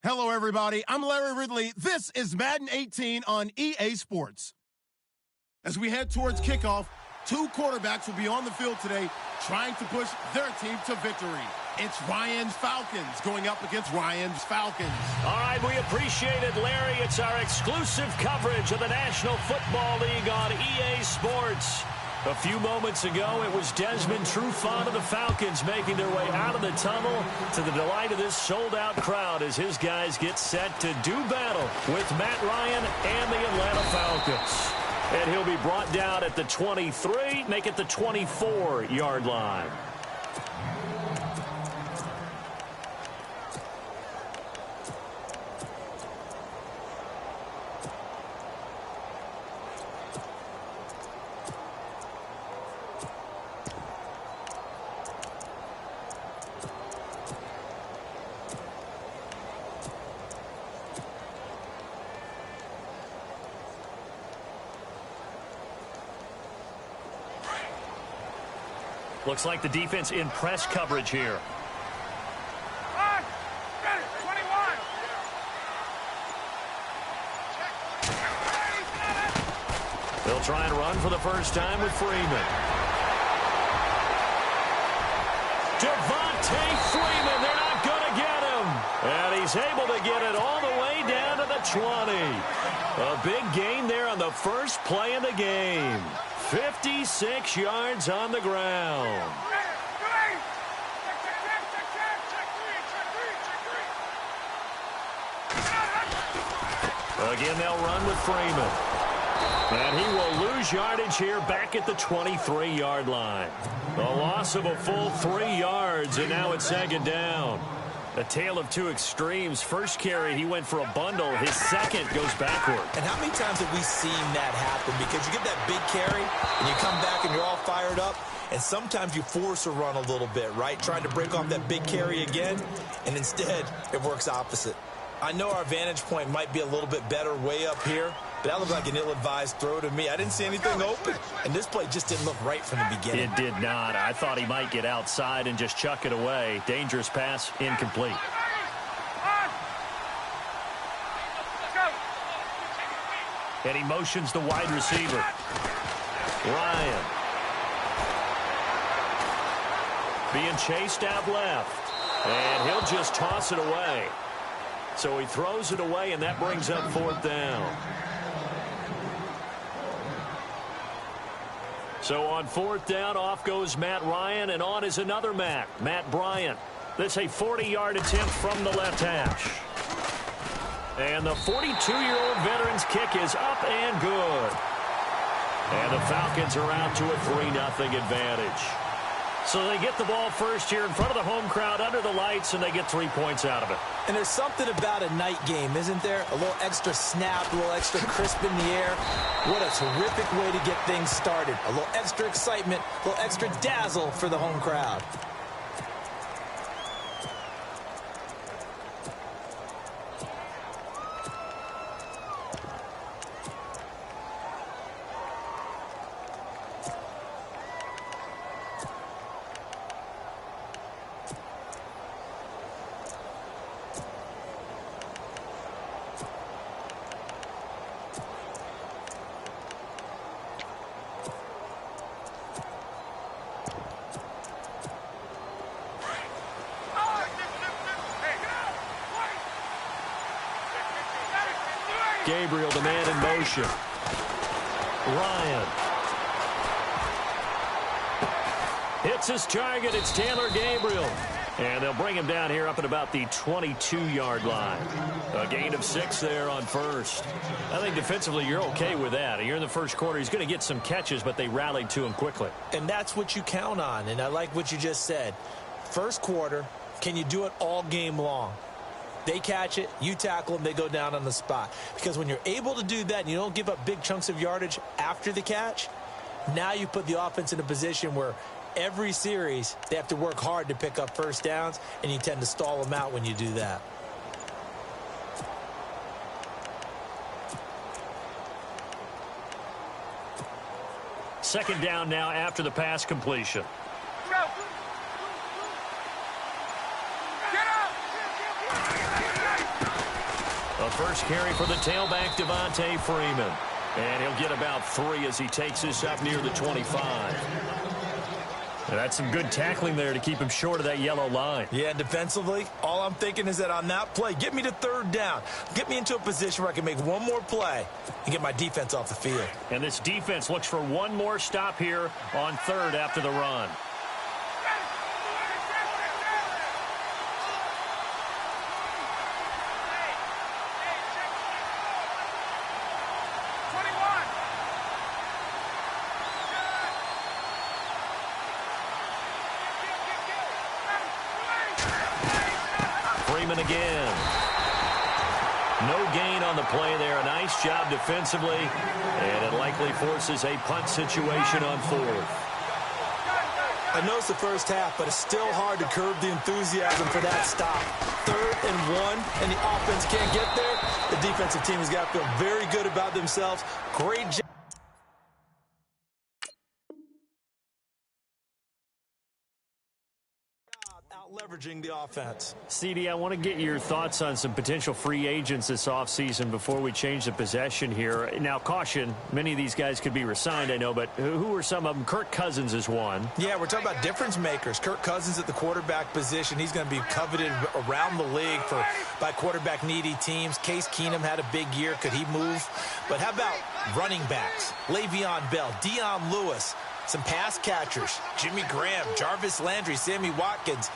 Hello, everybody. I'm Larry Ridley. This is Madden 18 on EA Sports. As we head towards kickoff, two quarterbacks will be on the field today trying to push their team to victory. It's Ryan's Falcons going up against Ryan's Falcons. All right, we appreciate it, Larry. It's our exclusive coverage of the National Football League on EA Sports. A few moments ago, it was Desmond Trufant of the Falcons making their way out of the tunnel to the delight of this sold-out crowd as his guys get set to do battle with Matt Ryan and the Atlanta Falcons. And he'll be brought down at the 23, make it the 24-yard line. Looks like the defense in press coverage here. They'll try and run for the first time with Freeman. Devontae Freeman, they're not going to get him. And he's able to get it all the way down to the 20. A big gain there on the first play of the game. 56 yards on the ground. Again, they'll run with Freeman. And he will lose yardage here back at the 23-yard line. A loss of a full 3 yards, and now it's second down. A tale of two extremes. First carry, he went for a bundle. His second goes backward. And how many times have we seen that happen? Because you get that big carry, and you come back and you're all fired up, and sometimes you force a run a little bit, right? Trying to break off that big carry again, and instead it works opposite. I know our vantage point might be a little bit better way up here, but that looked like an ill-advised throw to me. I didn't see anything open, and this play just didn't look right from the beginning. It did not. I thought he might get outside and just chuck it away. Dangerous pass, incomplete. And he motions the wide receiver. Ryan. Being chased out left. And he'll just toss it away. So he throws it away, and that brings up fourth down. So on fourth down, off goes Matt Ryan, and on is another Matt Bryant. That's a 40-yard attempt from the left hash. And the 42-year-old veteran's kick is up and good. And the Falcons are out to a 3-0 advantage. So they get the ball first here in front of the home crowd under the lights, and they get 3 points out of it. And there's something about a night game, isn't there? A little extra snap, a little extra crisp in the air. What a terrific way to get things started. A little extra excitement, a little extra dazzle for the home crowd. Gabriel, the man in motion. Ryan. Hits his target. It's Taylor Gabriel. And they'll bring him down here up at about the 22-yard line. A gain of 6 there on first. I think defensively you're okay with that. You're in the first quarter. He's going to get some catches, but they rallied to him quickly. And that's what you count on. And I like what you just said. First quarter, can you do it all game long? They catch it, you tackle them, they go down on the spot. Because when you're able to do that and you don't give up big chunks of yardage after the catch, now you put the offense in a position where every series they have to work hard to pick up first downs, and you tend to stall them out when you do that. Second down now after the pass completion. first carry for the tailback, Devontae Freeman. And he'll get about 3 as he takes this up near the 25. And that's some good tackling there to keep him short of that yellow line. Yeah, defensively, all I'm thinking is that on that play, get me to third down. Get me into a position where I can make one more play and get my defense off the field. And this defense looks for one more stop here on third after the run. Again. No gain on the play there. A nice job defensively, and it likely forces a punt situation on fourth. I know it's the first half, but it's still hard to curb the enthusiasm for that stop. 3rd and 1, and the offense can't get there. The defensive team has got to feel very good about themselves. Great job. Leveraging the offense. CD, I want to get your thoughts on some potential free agents this offseason before we change the possession here. Now, caution, many of these guys could be resigned, I know, but who are some of them? Kirk Cousins is one. Yeah, we're talking about difference makers. Kirk Cousins at the quarterback position. He's going to be coveted around the league by quarterback-needy teams. Case Keenum had a big year. Could he move? But how about running backs? Le'Veon Bell, Dion Lewis, some pass catchers, Jimmy Graham, Jarvis Landry, Sammy Watkins.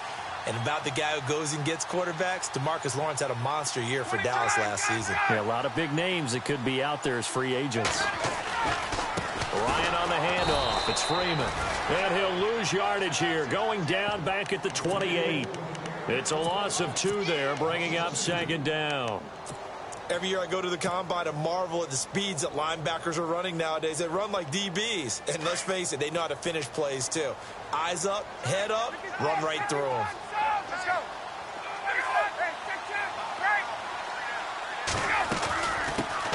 And about the guy who goes and gets quarterbacks, DeMarcus Lawrence had a monster year for Dallas last season. Yeah, a lot of big names that could be out there as free agents. Ryan on the handoff. It's Freeman. And he'll lose yardage here, going down back at the 28. It's a loss of 2 there, bringing up 2nd down. Every year I go to the combine and marvel at the speeds that linebackers are running nowadays. They run like DBs. And let's face it, they know how to finish plays too. Eyes up, head up, run right through them.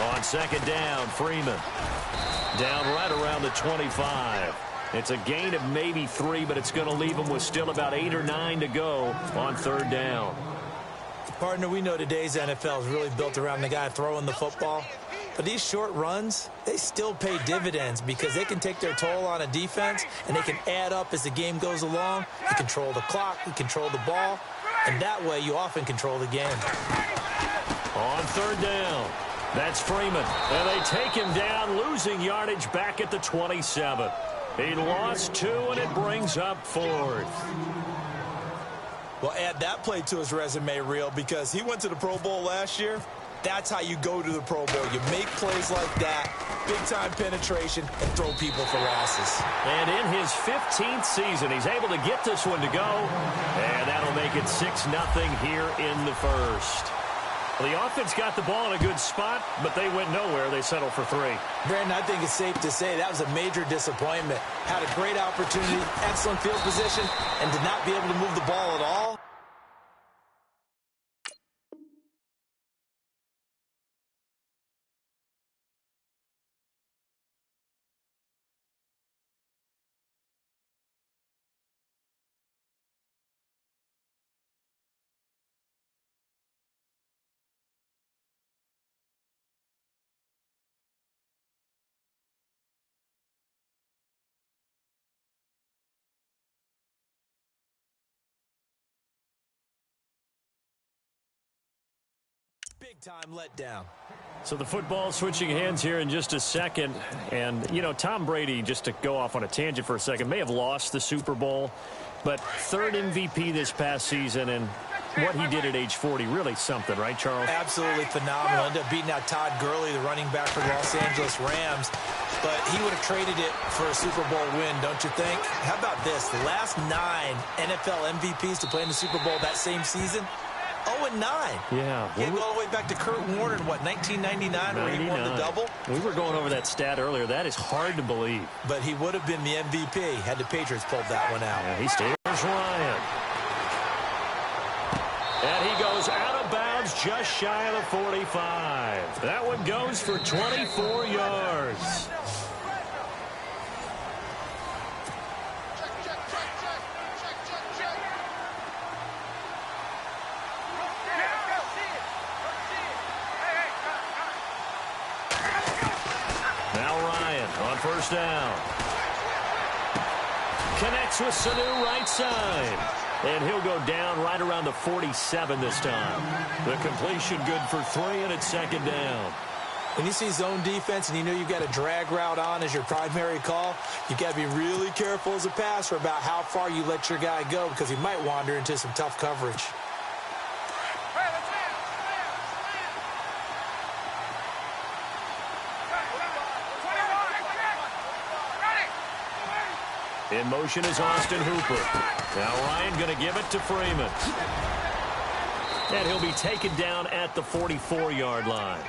On 2nd down, Freeman. Down right around the 25. It's a gain of maybe 3, but it's going to leave them with still about 8 or 9 to go on 3rd down. Partner, we know today's NFL is really built around the guy throwing the football. But these short runs, they still pay dividends because they can take their toll on a defense and they can add up as the game goes along. You control the clock, you control the ball, and that way you often control the game. On 3rd down, that's Freeman. And they take him down, losing yardage back at the 27. He lost 2, and it brings up 4th. Well, add that play to his resume reel because he went to the Pro Bowl last year. That's how you go to the Pro Bowl. You make plays like that, big-time penetration, and throw people for losses. And in his 15th season, he's able to get this one to go. And that'll make it 6-0 here in the first. Well, the offense got the ball in a good spot, but they went nowhere. They settled for 3. Brandon, I think it's safe to say that was a major disappointment. Had a great opportunity, excellent field position, and did not be able to move the ball at all. Big-time letdown. So the football switching hands here in just a second. And, you know, Tom Brady, just to go off on a tangent for a second, may have lost the Super Bowl, but 3rd MVP this past season, and what he did at age 40, really something, right, Charles? Absolutely phenomenal. Ended up beating out Todd Gurley, the running back for the Los Angeles Rams. But he would have traded it for a Super Bowl win, don't you think? How about this? The last 9 NFL MVPs to play in the Super Bowl that same season, 0-9. Yeah. He go all the way back to Kurt Warner in, what, 1999, where he won the double? We were going over that stat earlier. That is hard to believe. But he would have been the MVP had the Patriots pulled that one out. Yeah, he stays. Ryan. And he goes out of bounds just shy of the 45. That one goes for 24 yards. first down. Connects with Sanu right side. And he'll go down right around the 47 this time. The completion good for 3, and it's second down. When you see zone defense and you know you've got a drag route on as your primary call, you've got to be really careful as a passer about how far you let your guy go because he might wander into some tough coverage. In motion is Austin Hooper. Now Ryan going to give it to Freeman. And he'll be taken down at the 44-yard line.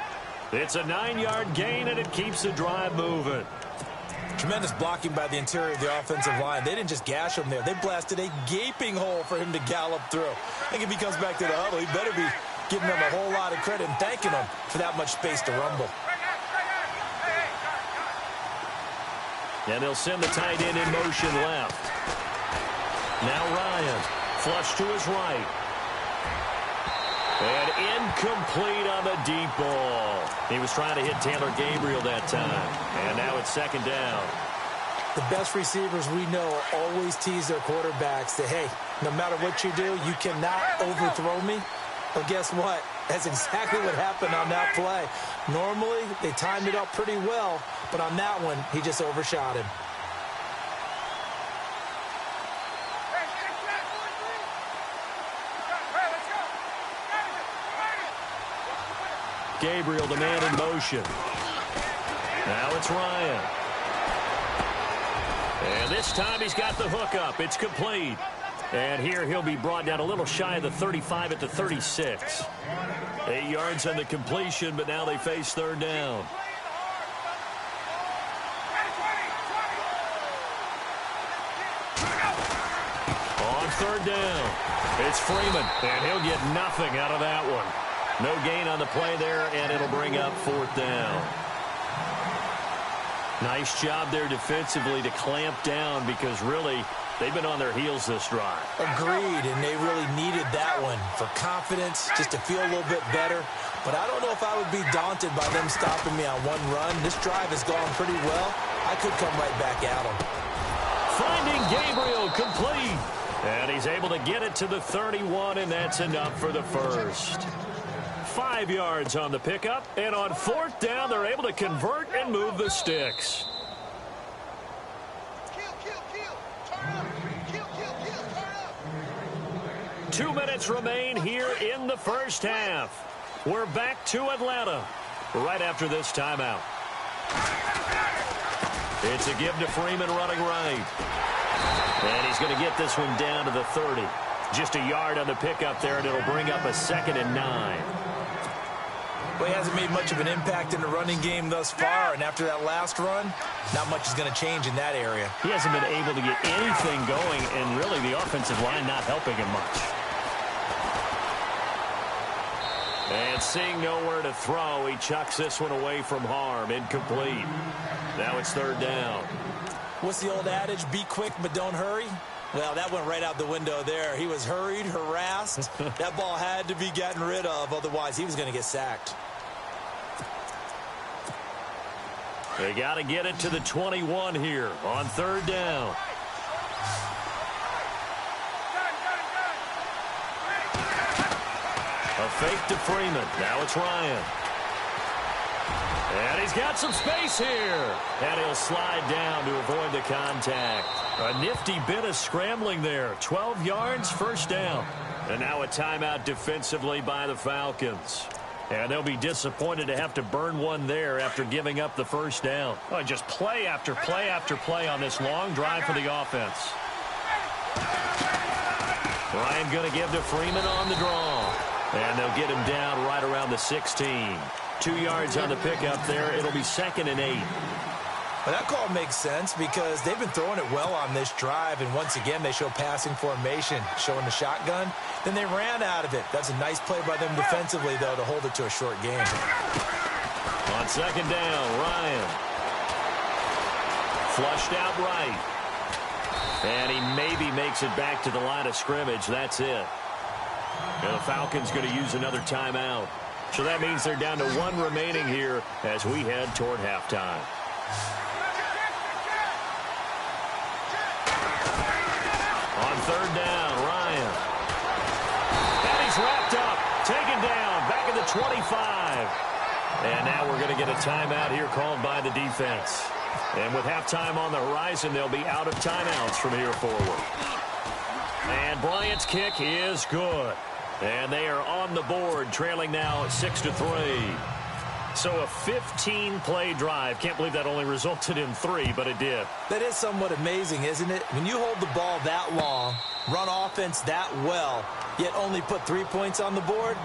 It's a 9-yard gain, and it keeps the drive moving. Tremendous blocking by the interior of the offensive line. They didn't just gash him there. They blasted a gaping hole for him to gallop through. I think if he comes back to the huddle, he better be giving them a whole lot of credit and thanking them for that much space to rumble. And they'll send the tight end in motion left. Now Ryan, flush to his right. And incomplete on the deep ball. He was trying to hit Taylor Gabriel that time. And now it's second down. The best receivers we know always tease their quarterbacks that, hey, no matter what you do, you cannot overthrow me. Well, guess what? That's exactly what happened on that play. Normally, they timed it up pretty well, but on that one, he just overshot him. Gabriel, the man in motion. Now it's Ryan. And this time he's got the hook up. It's complete. And here he'll be brought down a little shy of the 35 at the 36. 8 yards on the completion, but now they face third down. On third down, it's Freeman, and he'll get nothing out of that one. No gain on the play there, and it'll bring up fourth down. Nice job there defensively to clamp down because really they've been on their heels this drive. Agreed, and they really needed that one for confidence, just to feel a little bit better. But I don't know if I would be daunted by them stopping me on one run. This drive has gone pretty well. I could come right back at them. Finding Gabriel complete. And he's able to get it to the 31, and that's enough for the first. 5 yards on the pickup, and on fourth down, they're able to convert and move the sticks. 2 minutes remain here in the first half. We're back to Atlanta right after this timeout. It's a give to Freeman running right. And he's going to get this one down to the 30. Just a yard on the pickup there, and it'll bring up a 2nd and 9. Well, he hasn't made much of an impact in the running game thus far, and after that last run, not much is going to change in that area. He hasn't been able to get anything going, and really the offensive line not helping him much. And seeing nowhere to throw, he chucks this one away from harm. Incomplete. Now it's third down. What's the old adage? Be quick, but don't hurry. Well, that went right out the window there. He was hurried, harassed. That ball had to be gotten rid of, otherwise he was going to get sacked. They got to get it to the 21 here on third down. A fake to Freeman. Now it's Ryan. And he's got some space here. And he'll slide down to avoid the contact. A nifty bit of scrambling there. 12 yards, first down. And now a timeout defensively by the Falcons. And they'll be disappointed to have to burn one there after giving up the first down. Oh, just play after play after play on this long drive for the offense. Ryan going to give to Freeman on the draw. And they'll get him down right around the 16. 2 yards on the pickup there. It'll be 2nd and 8. Well, that call makes sense because they've been throwing it well on this drive, and once again they show passing formation, showing the shotgun. Then they ran out of it. That's a nice play by them defensively, though, to hold it to a short game. On second down, Ryan. Flushed out right. And he maybe makes it back to the line of scrimmage. That's it. And the Falcons going to use another timeout. So that means they're down to 1 remaining here as we head toward halftime. third down. Ryan. And he's wrapped up. Taken down. Back at the 25. And now we're going to get a timeout here called by the defense. And with halftime on the horizon, they'll be out of timeouts from here forward. And Bryant's kick is good. And they are on the board, trailing now 6-3. So a 15-play drive. Can't believe that only resulted in 3, but it did. That is somewhat amazing, isn't it? When you hold the ball that long, run offense that well, yet only put 3 points on the board,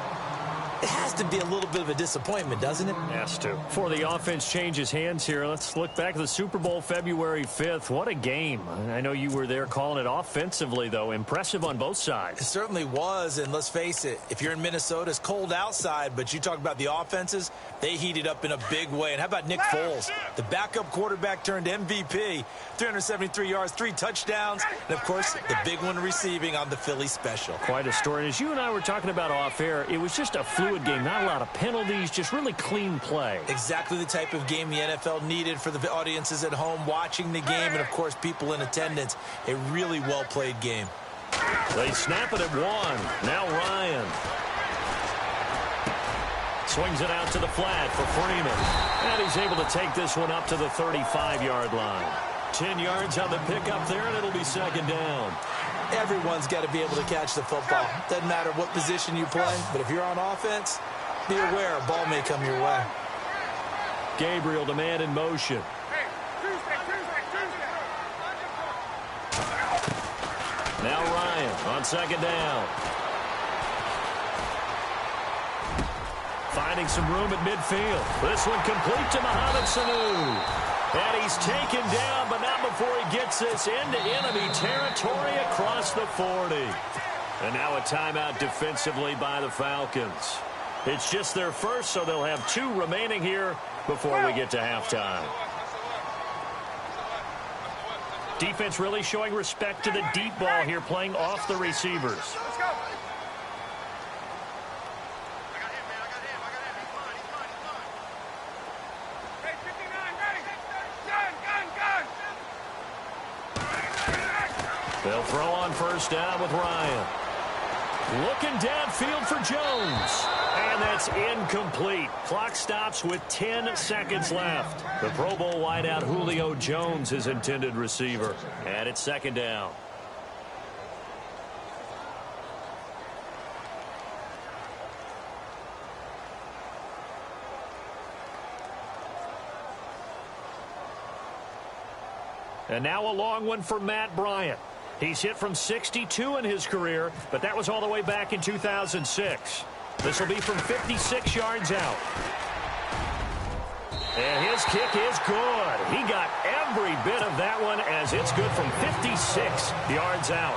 it has to be a little bit of a disappointment, doesn't it? Has to. Before the offense changes hands here, let's look back at the Super Bowl February 5th. What a game. I know you were there calling it offensively, though. Impressive on both sides. It certainly was, and let's face it, if you're in Minnesota, it's cold outside, but you talk about the offenses, they heated up in a big way. And how about Nick Foles? The backup quarterback turned MVP, 373 yards, 3 touchdowns, and, of course, the big one receiving on the Philly special. Quite a story. And as you and I were talking about off air, it was just a fluid game, not a lot of penalties, just really clean play. Exactly the type of game the NFL needed for the audiences at home watching the game and, of course, people in attendance. A really well-played game. They snap it at 1. Now Ryan. Swings it out to the flat for Freeman. And he's able to take this one up to the 35-yard line. 10 yards on the pickup there, and it'll be second down. Everyone's got to be able to catch the football. Doesn't matter what position you play, but if you're on offense, be aware a ball may come your way. Gabriel, the man in motion. Now Ryan on second down. Finding some room at midfield. This one complete to Mohamed Sanu. And he's taken down, but not before he gets this into enemy territory across the 40. And now a timeout defensively by the Falcons. It's just their first, so they'll have 2 remaining here before we get to halftime. Defense really showing respect to the deep ball here, playing off the receivers. Let's go. They'll throw on first down with Ryan. Looking downfield for Jones. And that's incomplete. Clock stops with 10 seconds left. The Pro Bowl wideout Julio Jones, his intended receiver. And it's second down. And now a long one for Matt Bryant. He's hit from 62 in his career, but that was all the way back in 2006. This will be from 56 yards out. And his kick is good. He got every bit of that one as it's good from 56 yards out.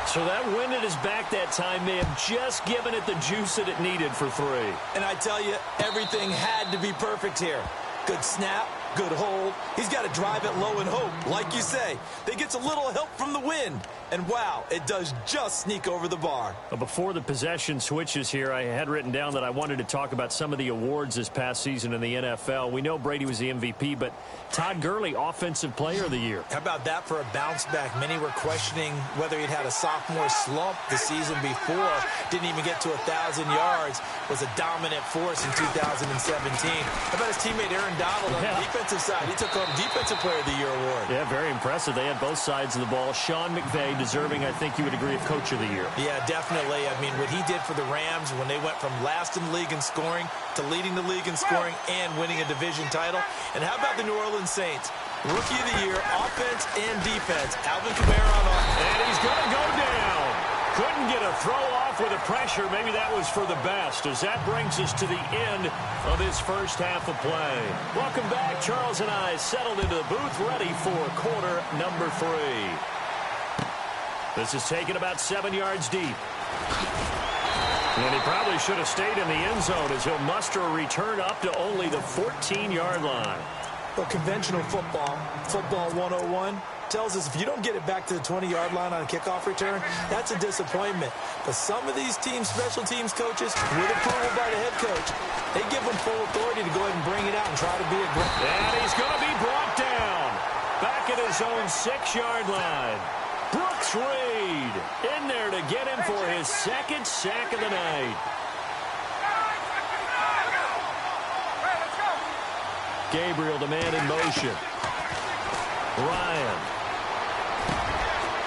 So that wind at his back that time may have just given it the juice that it needed for 3. And I tell you, everything had to be perfect here. Good snap, good hold. He's got to drive it low and hope. Like you say, they gets a little help from the wind. And wow, it does just sneak over the bar. Before the possession switches here, I had written down that I wanted to talk about some of the awards this past season in the NFL. We know Brady was the MVP, but Todd Gurley, Offensive Player of the Year. How about that for a bounce back? Many were questioning whether he'd had a sophomore slump the season before. Didn't even get to 1,000 yards. Was a dominant force in 2017. How about his teammate Aaron Donald on the defensive side? He took home Defensive Player of the Year award. Yeah, very impressive. They had both sides of the ball. Sean McVay deserving, I think you would agree, of Coach of the Year. Yeah, definitely. I mean, what he did for the Rams when they went from last in the league in scoring to leading the league in scoring and winning a division title. And how about the New Orleans Saints? Rookie of the Year, offense and defense. Alvin Kamara on offense. And he's going to go down. Couldn't get a throw off with the pressure. Maybe that was for the best, as that brings us to the end of this first half of play. Welcome back. Charles and I settled into the booth, ready for quarter number 3. This is taken about 7 yards deep. And he probably should have stayed in the end zone as he'll muster a return up to only the 14-yard line. Well, conventional football 101, tells us if you don't get it back to the 20-yard line on a kickoff return, that's a disappointment. But some of these teams, special teams coaches, with approval by the head coach, they give them full authority to go ahead and bring it out and try to be aggressive. And he's going to be brought down back at his own 6-yard line. Brooks Reed in there to get him for his second sack of the night. Gabriel, the man in motion. Ryan.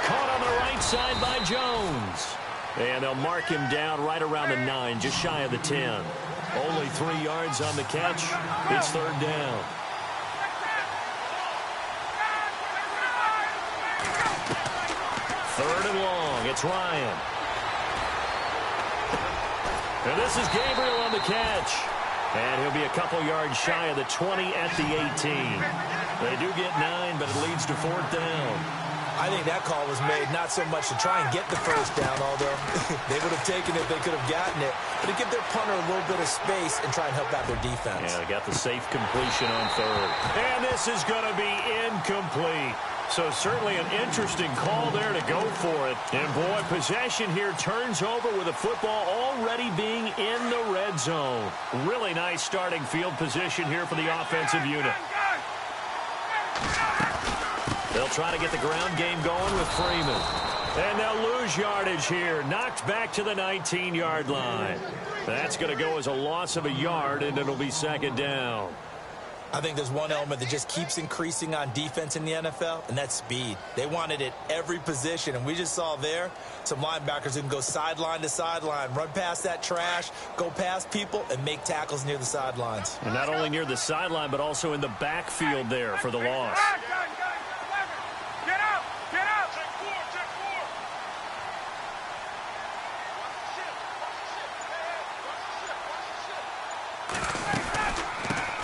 Caught on the right side by Jones. And they'll mark him down right around the 9, just shy of the 10. Only 3 yards on the catch. It's third down. Third and long. It's Ryan. And this is Gabriel on the catch. And he'll be a couple yards shy of the 20 at the 18. They do get 9, but it leads to fourth down. I think that call was made not so much to try and get the first down, although they would have taken it if they could have gotten it, but to give their punter a little bit of space and try and help out their defense. Yeah, they got the safe completion on third. And this is going to be incomplete. So certainly an interesting call there to go for it. And boy, possession here turns over with the football already being in the red zone. Really nice starting field position here for the offensive unit. They'll try to get the ground game going with Freeman. And they'll lose yardage here. Knocked back to the 19-yard line. That's going to go as a loss of a yard, and it'll be second down. I think there's one element that just keeps increasing on defense in the NFL, and that's speed. They want it at every position, and we just saw there some linebackers who can go sideline to sideline, run past that trash, go past people, and make tackles near the sidelines. And not only near the sideline, but also in the backfield there for the loss.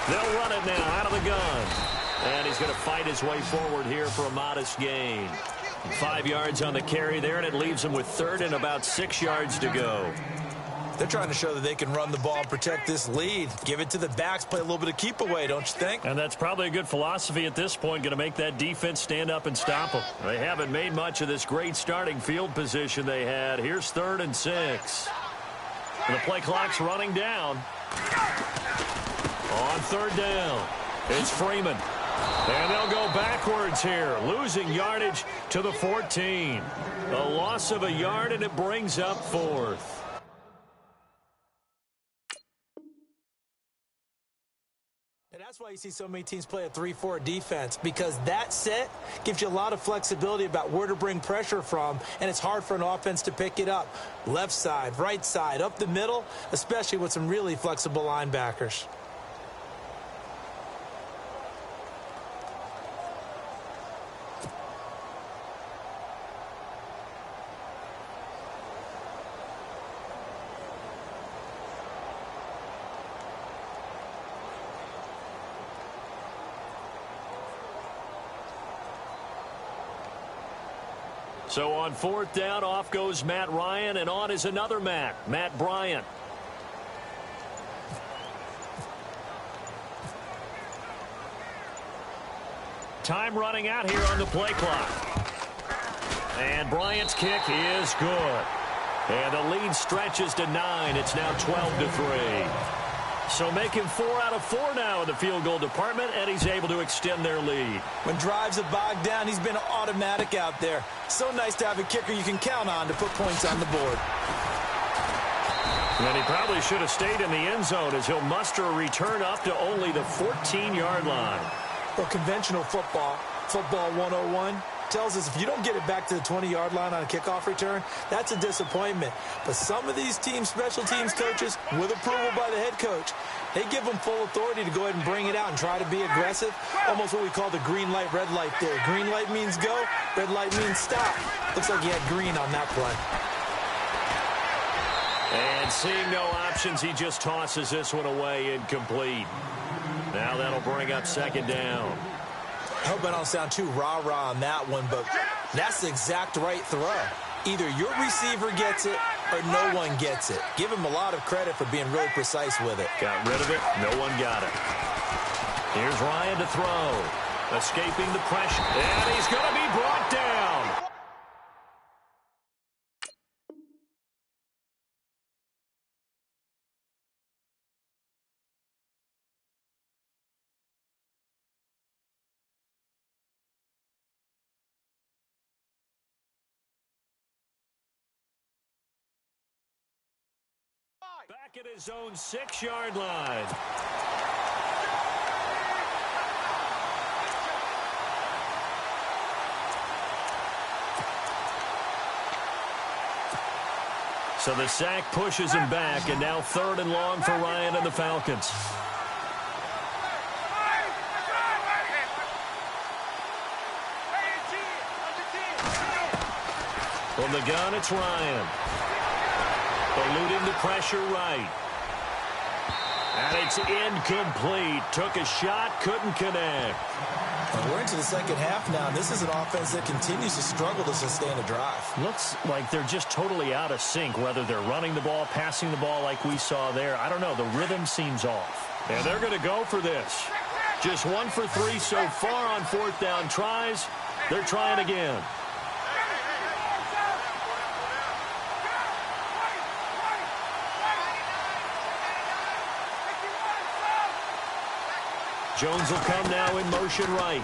They'll run it now out of the gun. And he's going to fight his way forward here for a modest gain. 5 yards on the carry there, and it leaves him with third and about 6 yards to go. They're trying to show that they can run the ball and protect this lead. Give it to the backs, play a little bit of keep away, don't you think? And that's probably a good philosophy at this point, going to make that defense stand up and stop them. They haven't made much of this great starting field position they had. Here's third and 6. And the play clock's running down. On third down, it's Freeman. And they'll go backwards here, losing yardage to the 14. A loss of a yard, and it brings up fourth. And that's why you see so many teams play a 3-4 defense, because that set gives you a lot of flexibility about where to bring pressure from, and it's hard for an offense to pick it up. Left side, right side, up the middle, especially with some really flexible linebackers. So on fourth down, off goes Matt Ryan, and on is another Matt Bryant. Time running out here on the play clock. And Bryant's kick is good. And the lead stretches to 9. It's now 12-3. So making 4 out of 4 now in the field goal department, and he's able to extend their lead. When drives are bogged down, he's been automatic out there. So nice to have a kicker you can count on to put points on the board. And he probably should have stayed in the end zone as he'll muster a return up to only the 14-yard line. Well, conventional football 101, tells us if you don't get it back to the 20-yard line on a kickoff return, that's a disappointment. But some of these teams, special teams coaches, with approval by the head coach, they give them full authority to go ahead and bring it out and try to be aggressive. Almost what we call the green light, red light theory. Green light means go, red light means stop. Looks like he had green on that play. And seeing no options, he just tosses this one away, incomplete. Now that'll bring up second down. I hope I don't sound too rah-rah on that one, but that's the exact right throw. Either your receiver gets it or no one gets it. Give him a lot of credit for being really precise with it. Got rid of it. No one got it. Here's Ryan to throw. Escaping the pressure. And he's going to be brought down. back at his own 6-yard line. So the sack pushes him back, and now 3rd and long for Ryan and the Falcons. From the gun, it's Ryan. Eluding the pressure right. And it's incomplete. Took a shot, couldn't connect. Well, we're into the second half now. This is an offense that continues to struggle to sustain a drive. Looks like they're just totally out of sync, whether they're running the ball, passing the ball like we saw there. I don't know. The rhythm seems off. And they're going to go for this. Just 1 for 3 so far on 4th down tries. They're trying again. Jones will come now in motion right.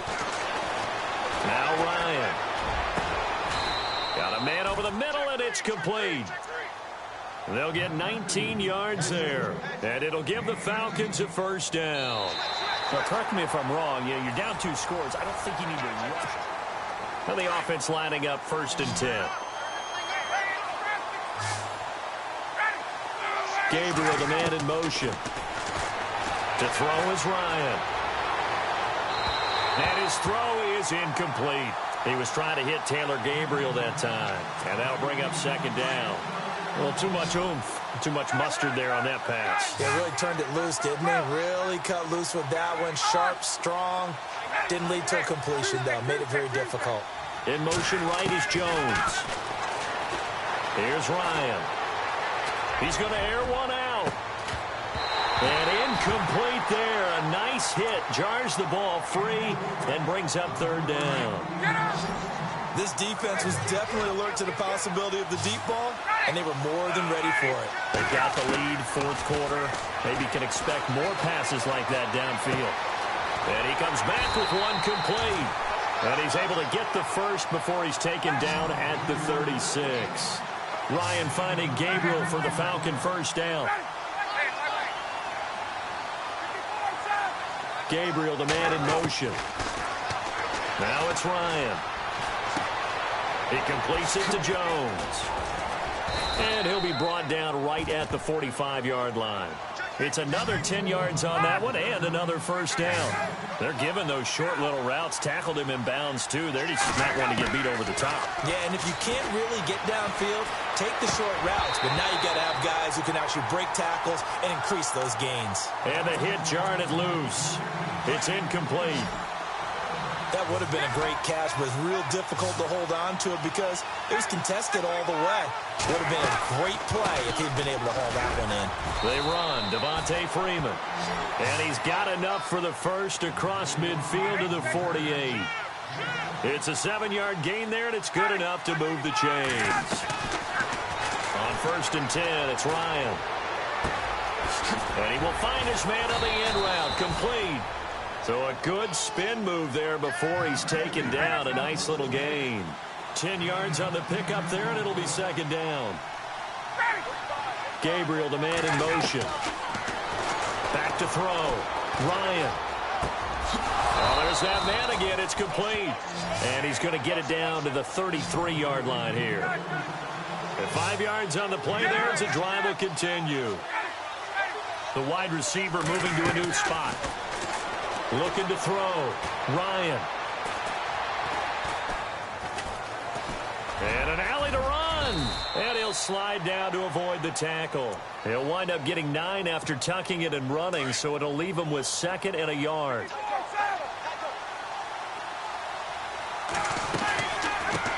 Now Ryan. Got a man over the middle, and it's complete. They'll get 19 yards there, and it'll give the Falcons a 1st down. Well, correct me if I'm wrong. Yeah, you're down 2 scores. I don't think you need to rush. Now the offense lining up 1st and 10. Gabriel, the man in motion. To throw is Ryan. And his throw is incomplete. He was trying to hit Taylor Gabriel that time. And that'll bring up 2nd down. Well, too much oomph, too much mustard there on that pass. Yeah, really turned it loose, didn't he? Really cut loose with that one. Sharp, strong. Didn't lead to a completion, though. Made it very difficult. In motion right is Jones. Here's Ryan. He's going to air one out. And incomplete there. A nice hit. Jars the ball free and brings up 3rd down. This defense was definitely alert to the possibility of the deep ball, and they were more than ready for it. They got the lead 4th quarter. Maybe can expect more passes like that downfield. And he comes back with one complete. And he's able to get the first before he's taken down at the 36. Ryan finding Gabriel for the Falcon 1st down. Gabriel, the man in motion. Now it's Ryan. He completes it to Jones. And he'll be brought down right at the 45-yard line. It's another 10 yards on that one and another 1st down. They're giving those short little routes. Tackled him in bounds, too. They're just not wanting to get beat over the top. Yeah, and if you can't really get downfield, take the short routes. But now you got to have guys who can actually break tackles and increase those gains. And the hit jarred it loose. It's incomplete. That would have been a great catch, but it's real difficult to hold on to it because it was contested all the way. Would have been a great play if he'd been able to haul that one in. They run. Devontae Freeman. And he's got enough for the first across midfield to the 48. It's a 7-yard gain there, and it's good enough to move the chains. On 1st and 10, it's Ryan. And he will find his man on the end route. Complete. So a good spin move there before he's taken down. A nice little gain. 10 yards on the pickup there, and it'll be 2nd down. Gabriel, the man in motion. Back to throw. Ryan. Oh, there's that man again. It's complete. And he's going to get it down to the 33-yard line here. And 5 yards on the play there as the drive will continue. The wide receiver moving to a new spot. Looking to throw. Ryan. And an alley to run. And he'll slide down to avoid the tackle. He'll wind up getting 9 after tucking it and running, so it'll leave him with 2nd and a yard.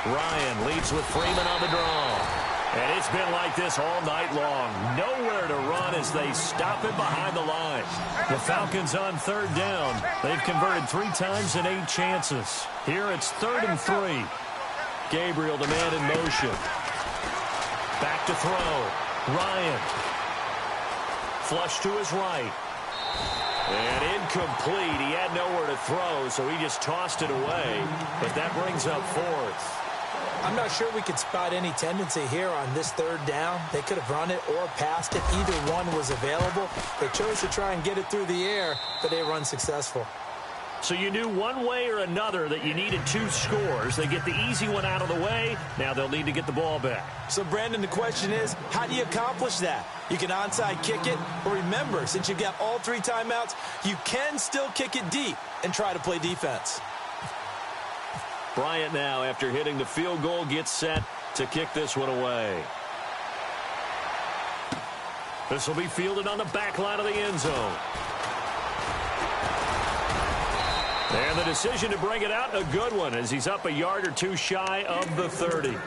Ryan leads with Freeman on the draw. And it's been like this all night long. Nowhere to run as they stop it behind the line. The Falcons on 3rd down. They've converted 3 times in 8 chances. Here it's 3rd and 3. Gabriel, the man in motion. Back to throw. Ryan. Flush to his right. And incomplete. He had nowhere to throw, so he just tossed it away. But that brings up 4th. I'm not sure we could spot any tendency here on this third down. They could have run it or passed it. Either one was available. They chose to try and get it through the air, but they were unsuccessful. So you knew one way or another that you needed 2 scores. They get the easy one out of the way. Now they'll need to get the ball back. So, Brandon, the question is, how do you accomplish that? You can onside kick it, or remember, since you've got all 3 timeouts, you can still kick it deep and try to play defense. Bryant now, after hitting the field goal, gets set to kick this one away. This will be fielded on the back line of the end zone. And the decision to bring it out, a good one, as he's up a yard or 2 shy of the 30.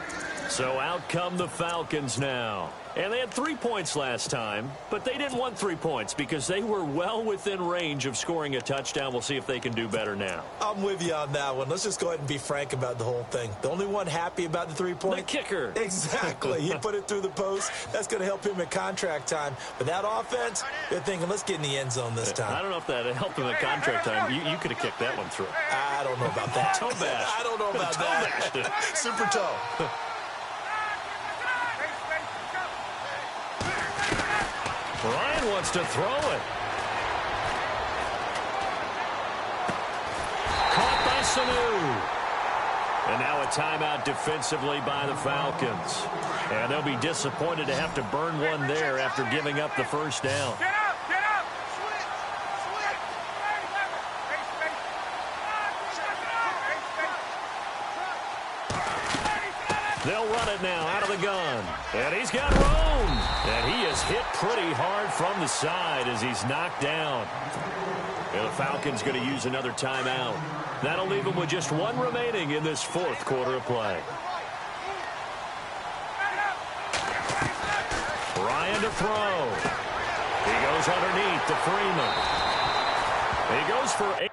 So out come the Falcons now. And they had 3 points last time, but they didn't want 3 points because they were well within range of scoring a touchdown. We'll see if they can do better now. I'm with you on that one. Let's just go ahead and be frank about the whole thing. The only one happy about the 3 points? The kicker. Exactly. He put it through the post. That's going to help him at contract time. But that offense, they're thinking, let's get in the end zone this time. I don't know if that helped him at contract time. You could have kicked that one through. I don't know about that. Toe bash. I don't know about that. Super toe. Ryan wants to throw it. Caught by Sanu. And now a timeout defensively by the Falcons. And they'll be disappointed to have to burn one there after giving up the first down. Get up, get up. They'll run it now out of the gun. And he's got room. And he is hit pretty hard from the side as he's knocked down. And the Falcons going to use another timeout. That'll leave them with just 1 remaining in this 4th quarter of play. Ryan to throw. He goes underneath to Freeman. He goes for 8.